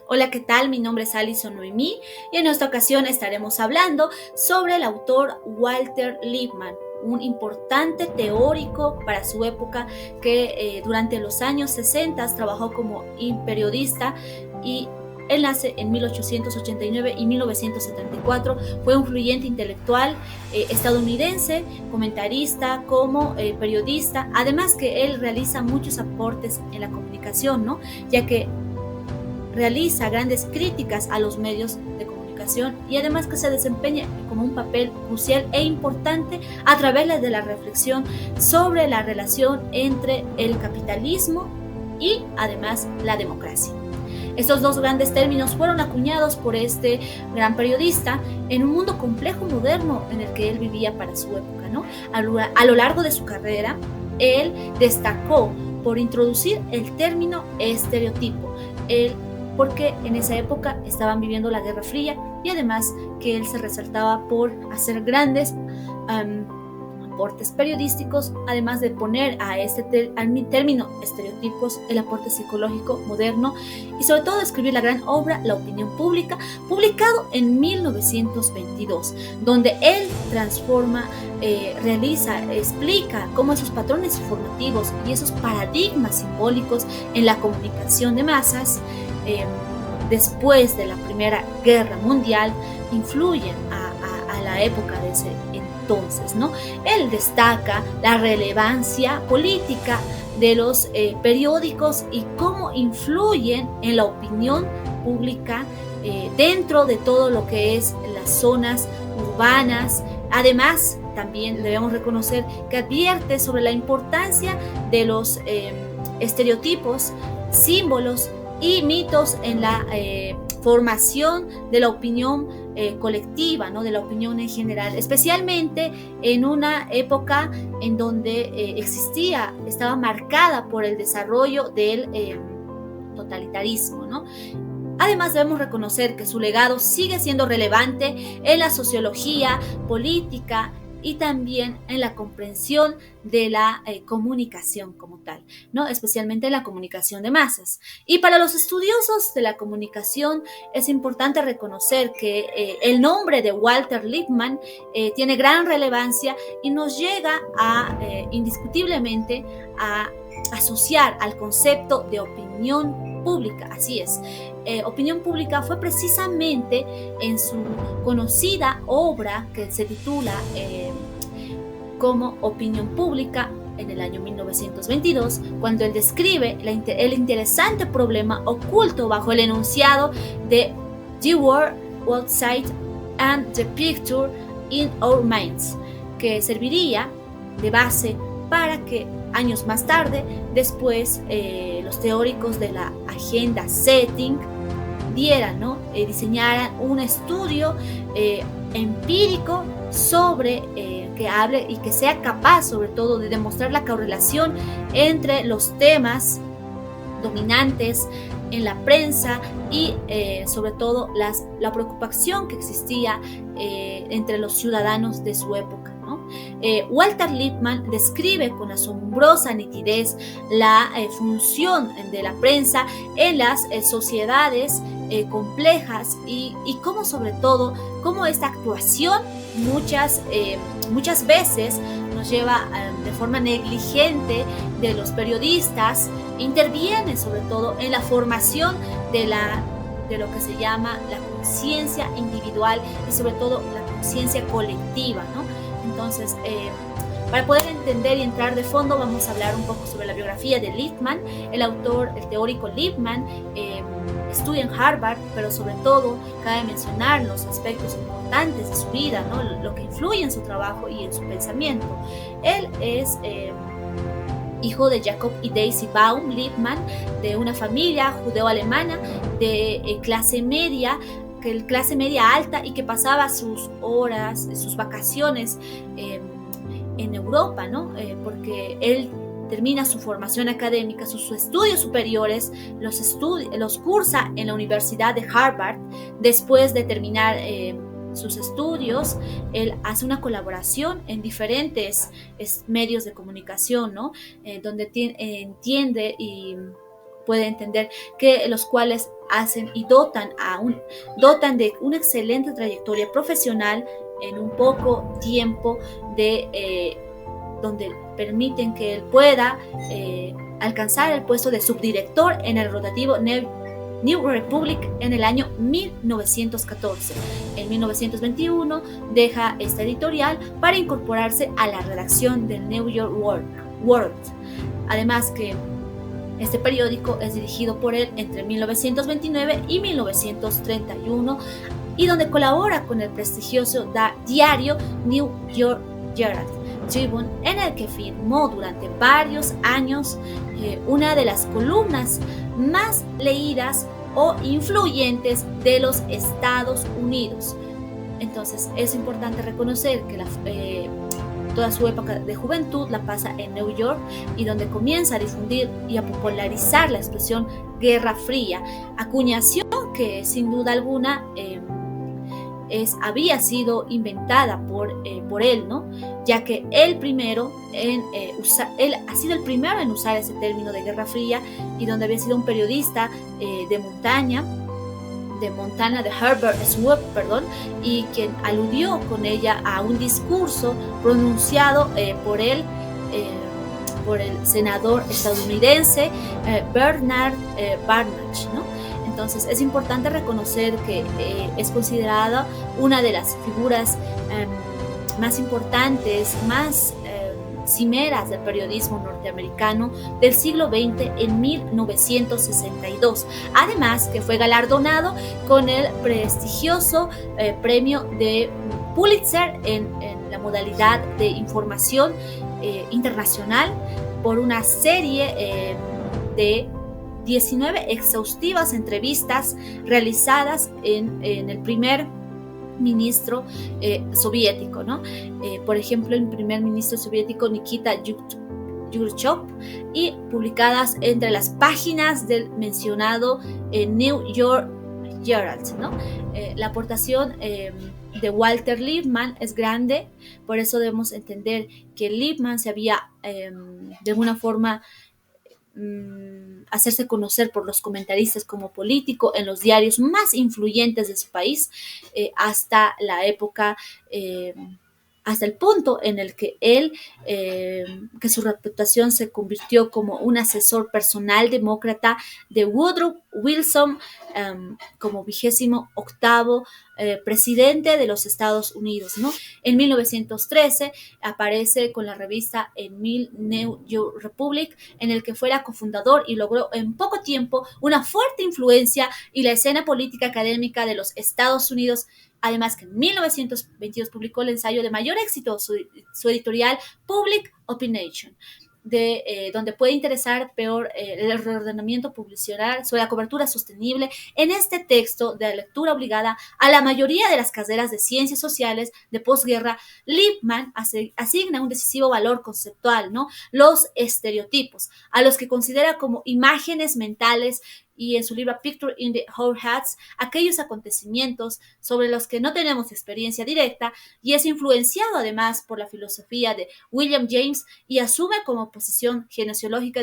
Hola, ¿qué tal? Mi nombre es Alison Noemí y en esta ocasión estaremos hablando sobre el autor Walter Lippmann, un importante teórico para su época que durante los años 60 trabajó como periodista y él nace en 1889 y 1974, fue un influyente intelectual estadounidense, comentarista como periodista, además que él realiza muchos aportes en la comunicación, ¿no? Ya que realiza grandes críticas a los medios de comunicación y además que se desempeña como un papel crucial e importante a través de la reflexión sobre la relación entre el capitalismo y además la democracia. Estos dos grandes términos fueron acuñados por este gran periodista en un mundo complejo moderno en el que él vivía para su época, ¿no? A lo largo de su carrera, él destacó por introducir el término estereotipo, porque en esa época estaban viviendo la Guerra Fría y además que él se resaltaba por hacer grandes aportes periodísticos, además de poner a al término estereotipos el aporte psicológico moderno y sobre todo escribir la gran obra La opinión pública, publicado en 1922, donde él transforma, realiza, explica cómo esos patrones informativos y esos paradigmas simbólicos en la comunicación de masas después de la Primera Guerra Mundial influyen a la época de ese entonces, ¿no? Él destaca la relevancia política de los periódicos y cómo influyen en la opinión pública dentro de todo lo que es las zonas urbanas. Además, también debemos reconocer que advierte sobre la importancia de los estereotipos, símbolos y mitos en la formación de la opinión colectiva, ¿no? De la opinión en general, especialmente en una época en donde estaba marcada por el desarrollo del totalitarismo, ¿no? Además, debemos reconocer que su legado sigue siendo relevante en la sociología política y también en la comprensión de la comunicación como tal, ¿no? Especialmente en la comunicación de masas. Y para los estudiosos de la comunicación es importante reconocer que el nombre de Walter Lippmann tiene gran relevancia y nos llega indiscutiblemente a asociar al concepto de opinión pública. Así es. Opinión pública fue precisamente en su conocida obra que se titula como Opinión Pública en el año 1922, cuando él describe el interesante problema oculto bajo el enunciado de The World Outside and the Picture in Our Minds, que serviría de base para que años más tarde, después, los teóricos de la agenda setting diseñaran un estudio empírico sobre que hable y que sea capaz sobre todo de demostrar la correlación entre los temas dominantes en la prensa y sobre todo la preocupación que existía entre los ciudadanos de su época, ¿no? Walter Lippmann describe con asombrosa nitidez la función de la prensa en las sociedades complejas y cómo sobre todo, cómo esta actuación muchas veces nos lleva de forma negligente de los periodistas, interviene sobre todo en la formación de lo que se llama la conciencia individual y sobre todo la conciencia colectiva, ¿no? Entonces, para poder entender y entrar de fondo, vamos a hablar un poco sobre la biografía de Lippmann. El autor, el teórico Lippmann, estudia en Harvard, pero sobre todo cabe mencionar los aspectos importantes de su vida, ¿no? Lo que influye en su trabajo y en su pensamiento. Él es hijo de Jacob y Daisy Baum Lippmann, de una familia judeo-alemana de clase media alta y que pasaba sus horas, sus vacaciones en Europa, ¿no? Porque él termina su formación académica, sus estudios superiores, los cursa en la Universidad de Harvard. Después de terminar sus estudios, él hace una colaboración en diferentes medios de comunicación, ¿no? Donde entiende y puede entender que los cuales hacen y dotan de una excelente trayectoria profesional en un poco tiempo donde permiten que él pueda alcanzar el puesto de subdirector en el rotativo New Republic en el año 1914. En 1921 deja esta editorial para incorporarse a la redacción del New York World. Además que este periódico es dirigido por él entre 1929 y 1931 y donde colabora con el prestigioso diario New York Herald Tribune, en el que firmó durante varios años una de las columnas más leídas o influyentes de los Estados Unidos. Entonces es importante reconocer que toda su época de juventud la pasa en New York y donde comienza a difundir y a popularizar la expresión Guerra Fría, acuñación que sin duda alguna había sido inventada por él, ¿no? Ya que él ha sido el primero en usar ese término de Guerra Fría y donde había sido un periodista de Montana, de Herbert Swope, y quien aludió con ella a un discurso pronunciado por el senador estadounidense Bernard Barnage, ¿no? Entonces es importante reconocer que es considerada una de las figuras más importantes, más cimeras del periodismo norteamericano del siglo XX en 1962. Además que fue galardonado con el prestigioso premio de Pulitzer en la modalidad de información internacional por una serie de 19 exhaustivas entrevistas realizadas en el primer ministro soviético, ¿no? Por ejemplo, el primer ministro soviético Nikita Khrushchev, y publicadas entre las páginas del mencionado New York Herald, ¿no? La aportación de Walter Lippmann es grande, por eso debemos entender que Lippmann se había de alguna forma hacerse conocer por los comentaristas como político en los diarios más influyentes de su país hasta la época, hasta el punto en el que que su reputación se convirtió como un asesor personal demócrata de Woodrow Wilson como 28º presidente de los Estados Unidos, ¿no? En 1913 aparece con la revista New York Republic, en el que fuera cofundador y logró en poco tiempo una fuerte influencia en la escena política académica de los Estados Unidos. Además que en 1922 publicó el ensayo de mayor éxito, su editorial Public Opinion, donde puede interesar peor el reordenamiento publicitario sobre la cobertura sostenible. En este texto de lectura obligada a la mayoría de las carreras de ciencias sociales de posguerra, Lippmann asigna un decisivo valor conceptual, ¿no? Los estereotipos, a los que considera como imágenes mentales, y en su libro Picture in the Our Heads, aquellos acontecimientos sobre los que no tenemos experiencia directa, y es influenciado además por la filosofía de William James y asume como posición genesiológica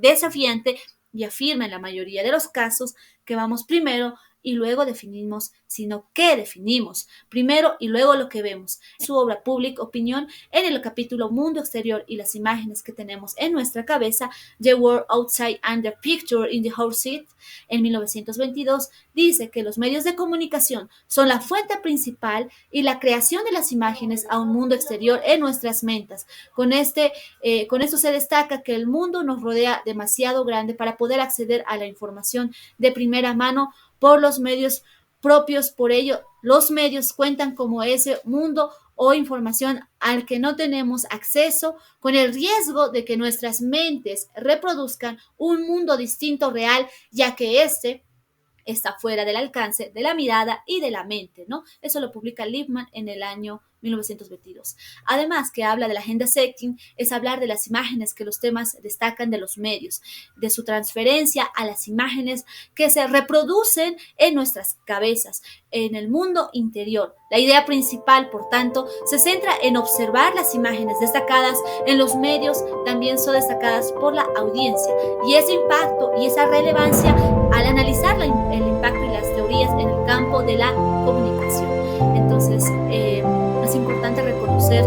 desafiante y afirma en la mayoría de los casos que vamos primero y luego definimos, sino que definimos primero y luego lo que vemos. Su obra Public Opinion, en el capítulo Mundo Exterior y las imágenes que tenemos en nuestra cabeza, The World Outside and the Picture in the House Seat, en 1922, dice que los medios de comunicación son la fuente principal y la creación de las imágenes a un mundo exterior en nuestras mentes. Con esto se destaca que el mundo nos rodea demasiado grande para poder acceder a la información de primera mano por los medios propios. Por ello, los medios cuentan como ese mundo o información al que no tenemos acceso, con el riesgo de que nuestras mentes reproduzcan un mundo distinto real, ya que este está fuera del alcance de la mirada y de la mente, ¿no? Eso lo publica Lippmann en el año 1922. Además, que habla de la agenda setting, es hablar de las imágenes que los temas destacan de los medios, de su transferencia a las imágenes que se reproducen en nuestras cabezas, en el mundo interior. La idea principal, por tanto, se centra en observar las imágenes destacadas en los medios, también son destacadas por la audiencia, y ese impacto y esa relevancia al analizar el impacto y las teorías en el campo de la comunicación. Entonces, es importante reconocer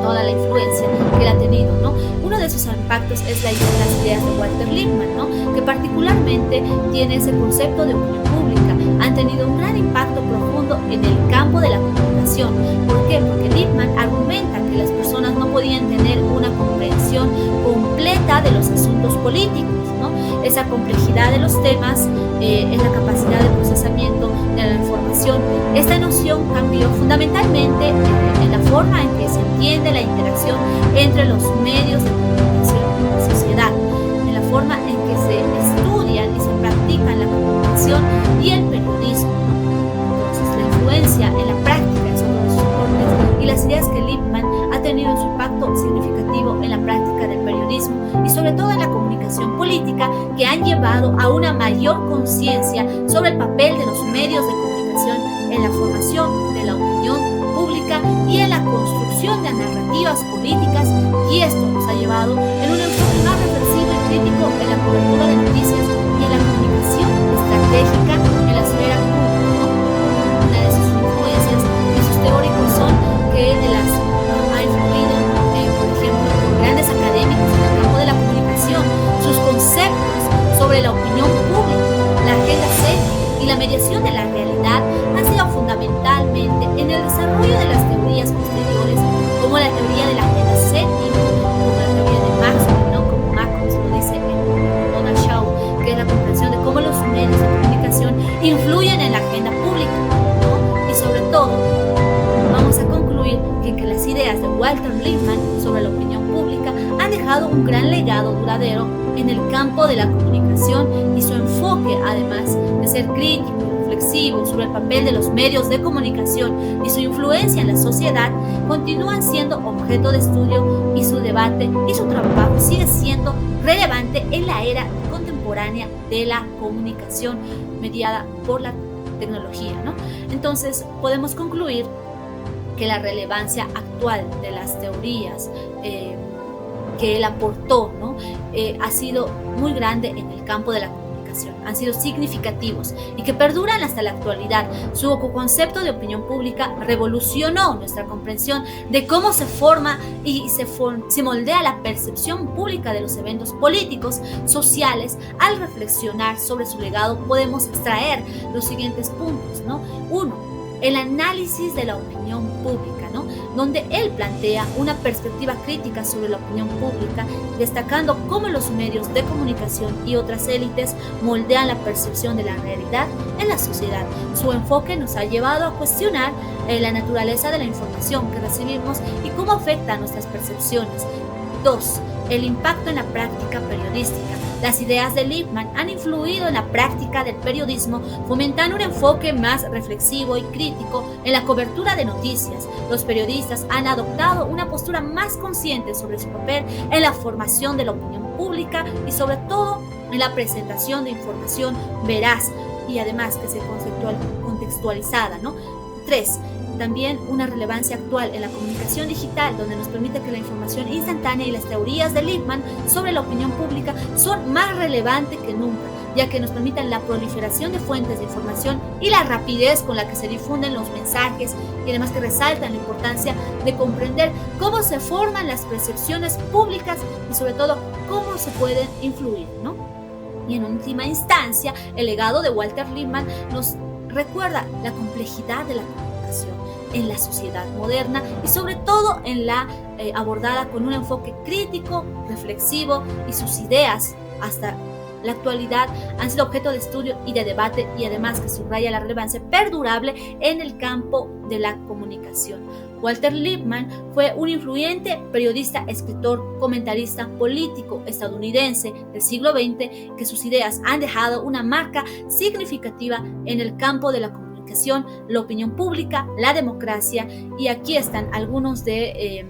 toda la influencia que él ha tenido, ¿no? Uno de sus impactos es las ideas de Walter Lippmann, ¿no? Que particularmente tiene ese concepto de opinión pública. Han tenido un gran impacto profundo en el campo de la comunicación. ¿Por qué? Porque Lippmann argumenta que las personas no podían tener una comprensión completa de los asuntos políticos, ¿no? Esa complejidad de los temas es la capacidad de procesamiento de la información. Esta noción cambió fundamentalmente en la forma en que se entiende la interacción entre los medios de comunicación y la sociedad, en la forma en que se estudian y se practican la comunicación y el periodismo, ¿no? Entonces, la influencia en la práctica de esos dos soportes y las ideas que Lippmann ha tenido su impacto significativo en la práctica del periodismo y sobre todo en la comunicación política, que han llevado a una mayor conciencia sobre el papel de los medios de comunicación en la formación de la opinión pública y en la construcción de narrativas políticas, y esto nos ha llevado en un enfoque más reflexivo y crítico en la cobertura de noticias y en la comunicación estratégica en la esfera pública. Una de sus influencias y sus teóricos son que ha influido, por ejemplo, grandes académicos en el campo de la comunicación. Sus conceptos sobre la opinión pública, la agenda setting y la mediación de la realidad han sido fundamentalmente en el desarrollo de las teorías posteriores, como la teoría de la agenda setting, como la teoría de Maxwell, ¿no? Como Macos lo dice en Donald Shaw, que es la comprensión de cómo los medios de comunicación influyen en la agenda pública, ¿no? Y sobre todo, vamos a concluir que las ideas de Walter Lippmann sobre la opinión pública han dejado un gran legado duradero en el campo de la comunicación, y su enfoque, además de ser crítico y reflexivo sobre el papel de los medios de comunicación y su influencia en la sociedad, continúan siendo objeto de estudio, y su debate y su trabajo sigue siendo relevante en la era contemporánea de la comunicación mediada por la tecnología, ¿no? Entonces, podemos concluir que la relevancia actual de las teorías que él aportó, ¿no? Ha sido muy grande en el campo de la comunicación, han sido significativos y que perduran hasta la actualidad. Su concepto de opinión pública revolucionó nuestra comprensión de cómo se forma y se moldea la percepción pública de los eventos políticos, sociales. Al reflexionar sobre su legado, podemos extraer los siguientes puntos, ¿no? 1. El análisis de la opinión pública, ¿no? Donde él plantea una perspectiva crítica sobre la opinión pública, destacando cómo los medios de comunicación y otras élites moldean la percepción de la realidad en la sociedad. Su enfoque nos ha llevado a cuestionar la naturaleza de la información que recibimos y cómo afecta a nuestras percepciones. 2. El impacto en la práctica periodística. Las ideas de Lippmann han influido en la práctica del periodismo, fomentando un enfoque más reflexivo y crítico en la cobertura de noticias. Los periodistas han adoptado una postura más consciente sobre su papel en la formación de la opinión pública y sobre todo en la presentación de información veraz y además que sea contextualizada, ¿no? 3. También una relevancia actual en la comunicación digital, donde nos permite que la información instantánea y las teorías de Lippmann sobre la opinión pública son más relevantes que nunca, ya que nos permiten la proliferación de fuentes de información y la rapidez con la que se difunden los mensajes, y además que resaltan la importancia de comprender cómo se forman las percepciones públicas y sobre todo cómo se pueden influir, ¿no? Y en última instancia, el legado de Walter Lippmann nos recuerda la complejidad de la comunicación en la sociedad moderna y sobre todo en la abordada con un enfoque crítico, reflexivo, y sus ideas hasta la actualidad han sido objeto de estudio y de debate, y además que subraya la relevancia perdurable en el campo de la comunicación. Walter Lippmann fue un influyente periodista, escritor, comentarista político estadounidense del siglo XX, que sus ideas han dejado una marca significativa en el campo de la comunicación, la opinión pública, la democracia, y aquí están algunos de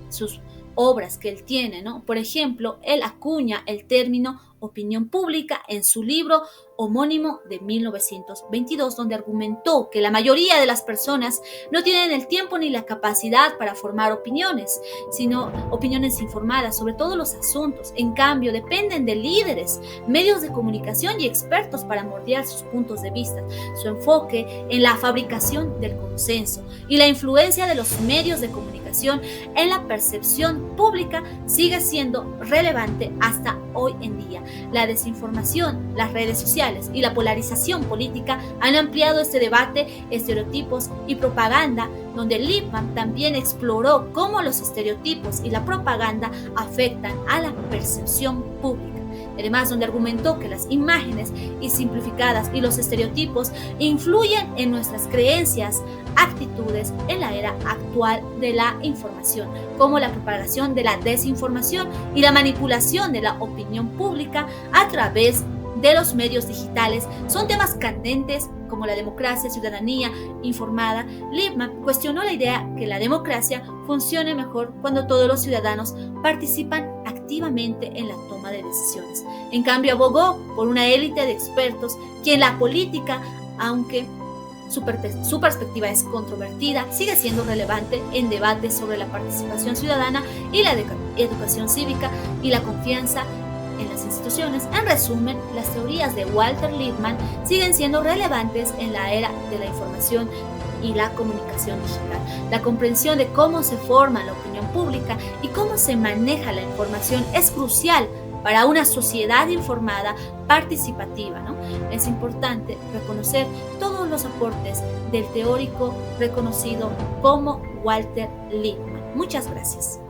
sus obras que él tiene, ¿no? Por ejemplo, él acuña el término opinión pública en su libro homónimo de 1922, donde argumentó que la mayoría de las personas no tienen el tiempo ni la capacidad para formar opiniones, sino opiniones informadas sobre todos los asuntos. En cambio, dependen de líderes, medios de comunicación y expertos para moldear sus puntos de vista. Su enfoque en la fabricación del consenso y la influencia de los medios de comunicación en la percepción pública sigue siendo relevante hasta hoy en día. La desinformación, las redes sociales y la polarización política han ampliado este debate, estereotipos y propaganda, donde Lippmann también exploró cómo los estereotipos y la propaganda afectan a la percepción pública. Además, donde argumentó que las imágenes y simplificadas y los estereotipos influyen en nuestras creencias, actitudes en la era actual de la información, como la propagación de la desinformación y la manipulación de la opinión pública a través de los medios digitales. Son temas candentes como la democracia, ciudadanía informada. Lippmann cuestionó la idea que la democracia funcione mejor cuando todos los ciudadanos participan activamente en la toma de decisiones. En cambio, abogó por una élite de expertos que en la política, aunque su perspectiva es controvertida, sigue siendo relevante en debates sobre la participación ciudadana y la educación cívica y la confianza en las instituciones. En resumen, las teorías de Walter Lippmann siguen siendo relevantes en la era de la información y la comunicación digital. La comprensión de cómo se forma la opinión pública y cómo se maneja la información es crucial para una sociedad informada, participativa, ¿no? Es importante reconocer todos los aportes del teórico reconocido como Walter Lippmann. Muchas gracias.